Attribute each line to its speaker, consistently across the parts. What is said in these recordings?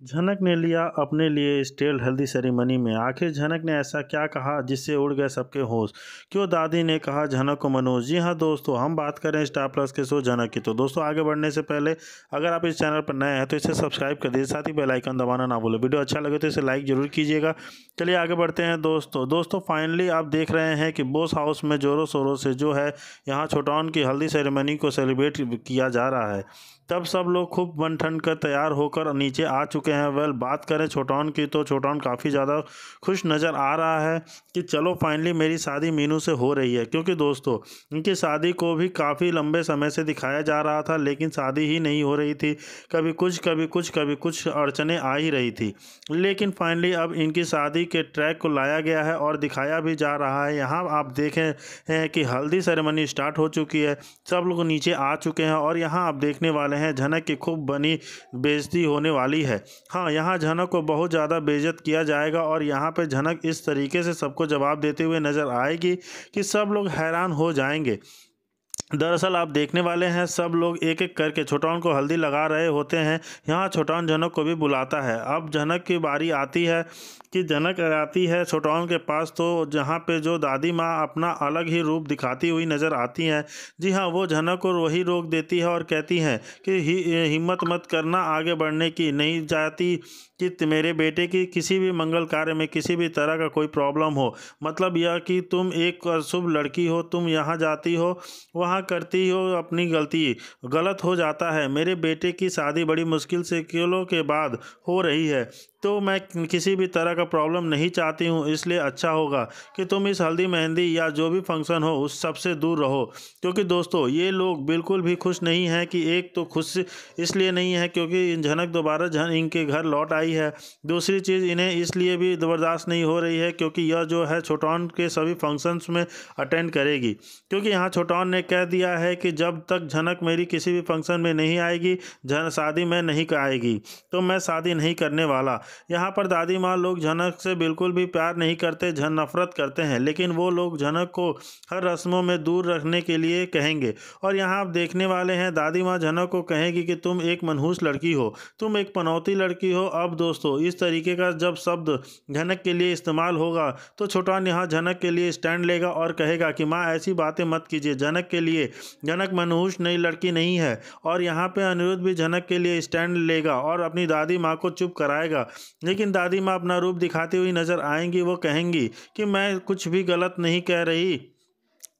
Speaker 1: झनक ने लिया अपने लिए स्टेल हल्दी सेरेमनी में। आखिर झनक ने ऐसा क्या कहा जिससे उड़ गए सबके होश? क्यों दादी ने कहा झनक को मनोज? जी हाँ दोस्तों, हम बात कर रहे हैं स्टार प्लस के शो झनक की। तो दोस्तों, आगे बढ़ने से पहले अगर आप इस चैनल पर नए हैं तो इसे सब्सक्राइब कर दीजिए, साथ ही बेल आइकन दबाना ना भूलें। वीडियो अच्छा लगे तो इसे लाइक जरूर कीजिएगा। चलिए आगे बढ़ते हैं दोस्तों फाइनली आप देख रहे हैं कि बॉस हाउस में जोरों शोरों से जो है यहाँ छोटाउन की हल्दी सेरेमनी को सेलिब्रेट किया जा रहा है। तब सब लोग खूब बन ठन कर तैयार होकर नीचे आ चुके हैं। वेल, बात करें छोटाउन की तो छोटाउन काफ़ी ज़्यादा खुश नज़र आ रहा है कि चलो फाइनली मेरी शादी मीनू से हो रही है। क्योंकि दोस्तों, इनकी शादी को भी काफ़ी लंबे समय से दिखाया जा रहा था, लेकिन शादी ही नहीं हो रही थी। कभी कुछ अड़चनें आ ही रही थी, लेकिन फाइनली अब इनकी शादी के ट्रैक को लाया गया है और दिखाया भी जा रहा है। यहाँ आप देखें हैं कि हल्दी सेरेमनी स्टार्ट हो चुकी है, सब लोग नीचे आ चुके हैं और यहाँ आप देखने वाले हैं झनक की खूब बनी बेइज्जती होने वाली है। हाँ, यहाँ झनक को बहुत ज़्यादा बेइज्जत किया जाएगा और यहाँ पे झनक इस तरीके से सबको जवाब देते हुए नज़र आएगी कि सब लोग हैरान हो जाएंगे। दरअसल आप देखने वाले हैं सब लोग एक एक करके छोटाउन को हल्दी लगा रहे होते हैं। यहाँ छोटाउन झनक को भी बुलाता है। अब झनक की बारी आती है कि झनक आती है छोटाउन के पास, तो जहाँ पे जो दादी माँ अपना अलग ही रूप दिखाती हुई नज़र आती हैं। जी हाँ, वो झनक को वही रोक देती है और कहती हैं कि हिम्मत मत करना आगे बढ़ने की, नहीं चाहती कि मेरे बेटे की किसी भी मंगल कार्य में किसी भी तरह का कोई प्रॉब्लम हो। मतलब यह कि तुम एक शुभ लड़की हो, तुम यहाँ जाती हो, वहाँ करती हो, अपनी गलत हो जाता है। मेरे बेटे की शादी बड़ी मुश्किल से किलों के बाद हो रही है, तो मैं किसी भी तरह का प्रॉब्लम नहीं चाहती हूँ। इसलिए अच्छा होगा कि तुम इस हल्दी मेहंदी या जो भी फंक्शन हो उस सब से दूर रहो। क्योंकि दोस्तों, ये लोग बिल्कुल भी खुश नहीं हैं। कि एक तो खुश इसलिए नहीं है क्योंकि झनक दोबारा इनके घर लौट आई है। दूसरी चीज़, इन्हें इसलिए भी बर्दाश्त नहीं हो रही है क्योंकि यह जो है छोटाउन के सभी फंक्शंस में अटेंड करेगी। क्योंकि यहाँ छोटाउन ने कह दिया है कि जब तक झनक मेरी किसी भी फंक्शन में नहीं आएगी, शादी में नहीं आएगी, तो मैं शादी नहीं करने वाला। यहाँ पर दादी माँ लोग झनक से बिल्कुल भी प्यार नहीं करते, नफरत करते हैं, लेकिन वो लोग झनक को हर रस्मों में दूर रखने के लिए कहेंगे। और यहाँ आप देखने वाले हैं दादी माँ झनक को कहेगी कि तुम एक मनहूस लड़की हो, तुम एक पनौती लड़की हो। अब दोस्तों, इस तरीके का जब शब्द झनक के लिए इस्तेमाल होगा तो छोटाउन यहाँ झनक के लिए स्टैंड लेगा और कहेगा कि माँ ऐसी बातें मत कीजिए। झनक के लिए, झनक मनहूस नई लड़की नहीं है। और यहाँ पे अनिरुद्ध भी झनक के लिए स्टैंड लेगा और अपनी दादी माँ को चुप कराएगा। लेकिन दादी माँ अपना रूप दिखाती हुई नजर आएंगी। वो कहेंगी कि मैं कुछ भी गलत नहीं कह रही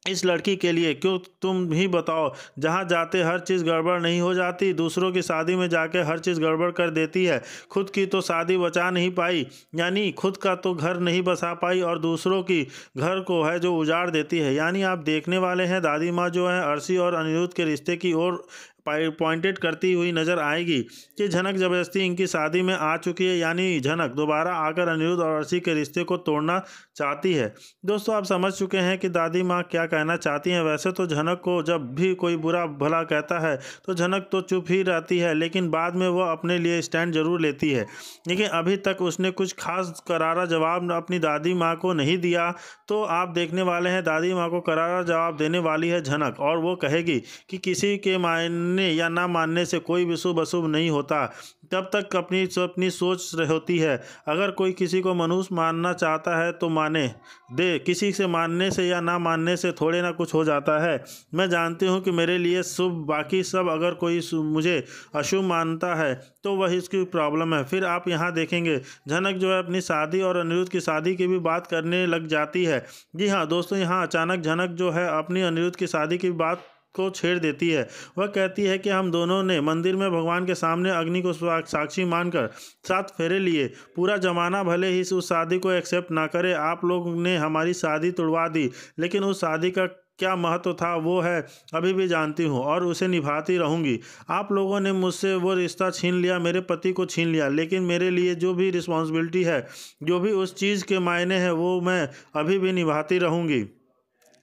Speaker 1: इस लड़की के लिए। क्यों, तुम ही बताओ, जहाँ जाते हर चीज़ गड़बड़ नहीं हो जाती? दूसरों की शादी में जाके हर चीज़ गड़बड़ कर देती है। खुद की तो शादी बचा नहीं पाई, यानी खुद का तो घर नहीं बसा पाई, और दूसरों की घर को है जो उजाड़ देती है। यानी आप देखने वाले हैं दादी माँ जो है अर्शी और अनिरुद्ध के रिश्ते की ओर पॉइंटेड करती हुई नजर आएगी कि झनक ज़बरदस्ती इनकी शादी में आ चुकी है, यानी झनक दोबारा आकर अनिरुद्ध और अर्शी के रिश्ते को तोड़ना चाहती है। दोस्तों, आप समझ चुके हैं कि दादी माँ क्या कहना चाहती हैं। वैसे तो झनक को जब भी कोई बुरा भला कहता है तो झनक तो चुप ही रहती है, लेकिन बाद में वह अपने लिए स्टैंड जरूर लेती है। लेकिन अभी तक उसने कुछ खास करारा जवाब अपनी दादी माँ को नहीं दिया। तो आप देखने वाले हैं दादी माँ को करारा जवाब देने वाली है झनक, और वो कहेगी कि किसी के मानने या ना मानने से कोई भी शुभ अशुभ नहीं होता। तब तक अपनी सोच होती है। अगर कोई किसी को मनुष्य मानना चाहता है तो माने दे, किसी से मानने से या ना मानने से थोड़े ना कुछ हो जाता है। मैं जानती हूँ कि मेरे लिए शुभ, बाकी सब अगर कोई मुझे अशुभ मानता है तो वही इसकी प्रॉब्लम है। फिर आप यहाँ देखेंगे झनक जो है अपनी शादी और अनिरुद्ध की शादी की भी बात करने लग जाती है। जी हाँ दोस्तों, यहाँ अचानक झनक जो है अपनी अनिरुद्ध की शादी की बात को छेड़ देती है। वह कहती है कि हम दोनों ने मंदिर में भगवान के सामने अग्नि को साक्षी मानकर 7 फेरे लिए। पूरा जमाना भले ही उस शादी को एक्सेप्ट ना करे, आप लोग ने हमारी शादी तुड़वा दी, लेकिन उस शादी का क्या महत्व था वो है अभी भी जानती हूँ और उसे निभाती रहूँगी। आप लोगों ने मुझसे वो रिश्ता छीन लिया, मेरे पति को छीन लिया, लेकिन मेरे लिए जो भी रिस्पॉन्सिबिलिटी है, जो भी उस चीज़ के मायने हैं, वो मैं अभी भी निभाती रहूँगी।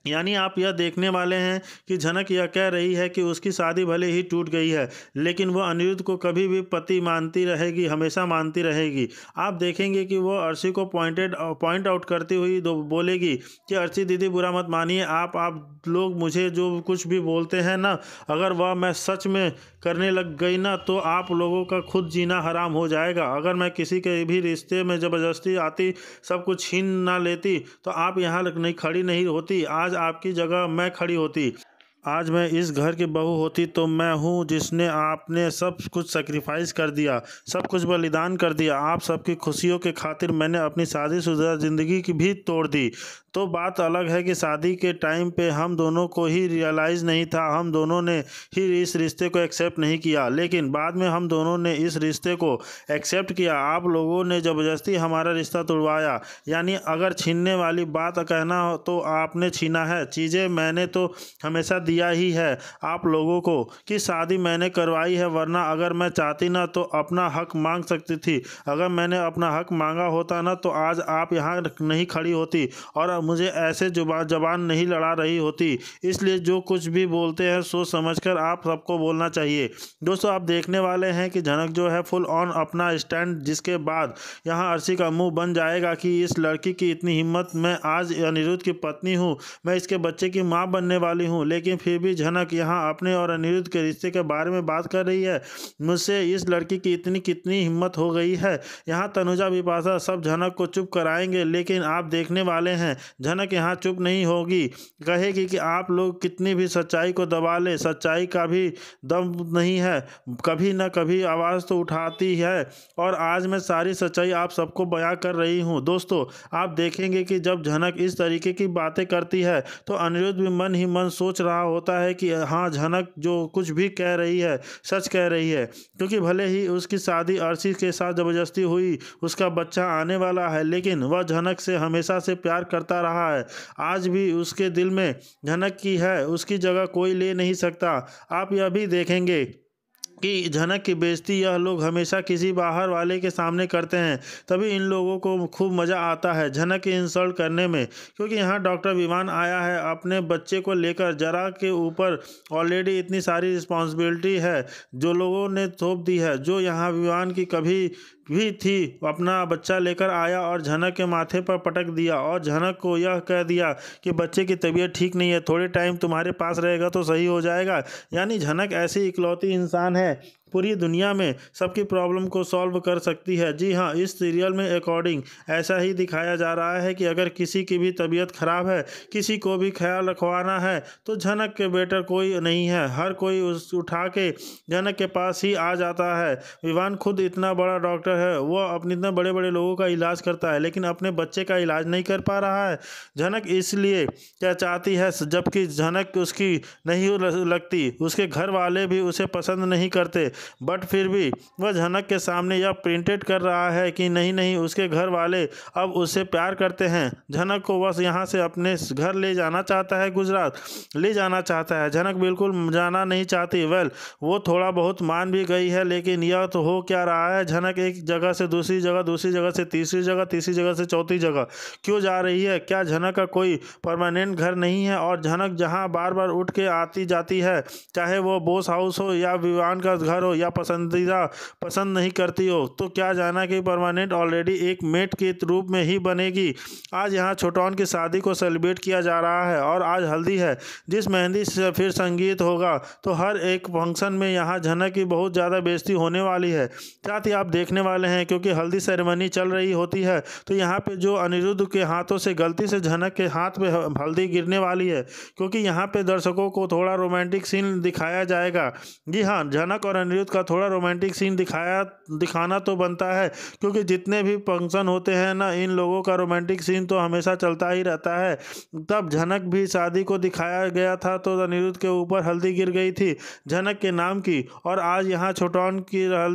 Speaker 1: यानी आप यह देखने वाले हैं कि झनक यह कह रही है कि उसकी शादी भले ही टूट गई है, लेकिन वह अनिरुद्ध को कभी भी पति मानती रहेगी, हमेशा मानती रहेगी। आप देखेंगे कि वह अर्शी को पॉइंट आउट करती हुई बोलेगी कि अर्शी दीदी बुरा मत मानिए, आप लोग मुझे जो कुछ भी बोलते हैं ना, अगर वह मैं सच में करने लग गई ना तो आप लोगों का खुद जीना हराम हो जाएगा। अगर मैं किसी के भी रिश्ते में ज़बरदस्ती आती, सब कुछ छीन ना लेती तो आप यहाँ नहीं खड़ी नहीं होती। आज आपकी जगह मैं खड़ी होती। आज मैं इस घर की बहू होती तो मैं हूँ जिसने आपने सब कुछ सेक्रीफाइस कर दिया, सब कुछ बलिदान कर दिया। आप सबकी खुशियों के खातिर मैंने अपनी शादीशुदा ज़िंदगी की भी तोड़ दी। तो बात अलग है कि शादी के टाइम पे हम दोनों को ही रियलाइज़ नहीं था, हम दोनों ने ही इस रिश्ते को एक्सेप्ट नहीं किया, लेकिन बाद में हम दोनों ने इस रिश्ते को एक्सेप्ट किया। आप लोगों ने ज़बरदस्ती हमारा रिश्ता तोड़वाया। यानी अगर छीनने वाली बात कहना हो तो आपने छीना है, चीज़ें मैंने तो हमेशा दिया ही है आप लोगों को कि शादी मैंने करवाई है, वरना अगर मैं चाहती ना तो अपना हक मांग सकती थी। अगर मैंने अपना हक मांगा होता ना तो आज आप यहाँ नहीं खड़ी होती और मुझे ऐसे जबान नहीं लड़ा रही होती। इसलिए जो कुछ भी बोलते हैं सोच समझकर आप सबको बोलना चाहिए। दोस्तों, आप देखने वाले हैं कि झनक जो है फुल ऑन अपना स्टैंड, जिसके बाद यहाँ अर्शी का मुंह बन जाएगा कि इस लड़की की इतनी हिम्मत, मैं आज अनिरुद्ध की पत्नी हूँ, मैं इसके बच्चे की माँ बनने वाली हूँ, लेकिन फिर भी झनक यहाँ अपने और अनिरुद्ध के रिश्ते के बारे में बात कर रही है। मुझसे इस लड़की की इतनी कितनी हिम्मत हो गई है। यहाँ तनुजा बिपाशा सब झनक को चुप कराएंगे, लेकिन आप देखने वाले हैं झनक यहाँ चुप नहीं होगी, कहेगी कि आप लोग कितनी भी सच्चाई को दबा ले, सच्चाई का भी दम नहीं है, कभी ना कभी आवाज़ तो उठाती है और आज मैं सारी सच्चाई आप सबको बयां कर रही हूँ। दोस्तों, आप देखेंगे कि जब झनक इस तरीके की बातें करती है तो अनिरुद्ध भी मन ही मन सोच रहा होता है कि हाँ, झनक जो कुछ भी कह रही है सच कह रही है, क्योंकि भले ही उसकी शादी अर्शी के साथ ज़बरदस्ती हुई, उसका बच्चा आने वाला है, लेकिन वह झनक से हमेशा से प्यार करता रहा है। आज भी उसके दिल में झनक की है, उसकी जगह कोई ले नहीं सकता। आप यह भी देखेंगे कि झनक की बेइज्जती यह लोग हमेशा किसी बाहर वाले के सामने करते हैं, तभी इन लोगों को खूब मज़ा आता है झनक की इंसल्ट करने में। क्योंकि यहाँ डॉक्टर विवान आया है अपने बच्चे को लेकर, जरा के ऊपर ऑलरेडी इतनी सारी रिस्पॉन्सिबिलिटी है जो लोगों ने थोप दी है, जो यहाँ विवान की कभी भी थी, अपना बच्चा लेकर आया और झनक के माथे पर पटक दिया और झनक को यह कह दिया कि बच्चे की तबीयत ठीक नहीं है, थोड़े टाइम तुम्हारे पास रहेगा तो सही हो जाएगा। यानी झनक ऐसी इकलौती इंसान है पूरी दुनिया में, सबकी प्रॉब्लम को सॉल्व कर सकती है। जी हाँ, इस सीरियल में अकॉर्डिंग ऐसा ही दिखाया जा रहा है कि अगर किसी की भी तबीयत खराब है, किसी को भी ख्याल रखवाना है तो झनक के बेटर कोई नहीं है, हर कोई उस उठा के झनक के पास ही आ जाता है। विवान खुद इतना बड़ा डॉक्टर है, वह अपने इतने बड़े बड़े लोगों का इलाज करता है, लेकिन अपने बच्चे का इलाज नहीं कर पा रहा है। झनक इसलिए क्या चाहती है, जबकि झनक उसकी नहीं लगती, उसके घर वाले भी उसे पसंद नहीं करते, बट फिर भी वह झनक के सामने यह प्रिंटेड कर रहा है कि नहीं नहीं, उसके घर वाले अब उससे प्यार करते हैं। झनक को बस यहाँ से अपने घर ले जाना चाहता है, गुजरात ले जाना चाहता है। झनक बिल्कुल जाना नहीं चाहती। वेल, वो थोड़ा बहुत मान भी गई है, लेकिन यह तो हो क्या रहा है, झनक एक जगह से दूसरी जगह, दूसरी जगह से तीसरी जगह, तीसरी जगह से चौथी जगह क्यों जा रही है? क्या झनक का कोई परमानेंट घर नहीं है? और झनक जहाँ बार बार उठ के आती जाती है, चाहे वो बोस हाउस हो या विवान का घर हो या पसंदीदा पसंद नहीं करती हो, तो क्या जाना कि परमानेंट ऑलरेडी एक मेट के रूप में ही बनेगी। आज यहाँ छोटौन की शादी को सेलिब्रेट किया जा रहा है और आज हल्दी है, जिस मेहंदी से फिर संगीत होगा, तो हर एक फंक्शन में यहाँ झनक की बहुत ज़्यादा बेइज्जती होने वाली है। साथ ही आप देखने वाले हैं क्योंकि हल्दी सेरेमनी चल रही होती है तो यहाँ पे जो अनिरुद्ध के हाथों से गलती से झनक के हाथ पे हल्दी गिरने वाली है, क्योंकि यहाँ पे दर्शकों को थोड़ा रोमांटिक सीन दिखाया जाएगा। जी हाँ, झनक और अनिरुद्ध का थोड़ा रोमांटिक सीन दिखाना तो बनता है, क्योंकि जितने भी फंक्शन होते हैं ना, इन लोगों का रोमांटिक सीन तो हमेशा चलता ही रहता है। तब झनक भी शादी को दिखाया गया था तो अनिरुद्ध के ऊपर हल्दी गिर गई थी झनक के नाम की, और आज यहाँ छोटौन की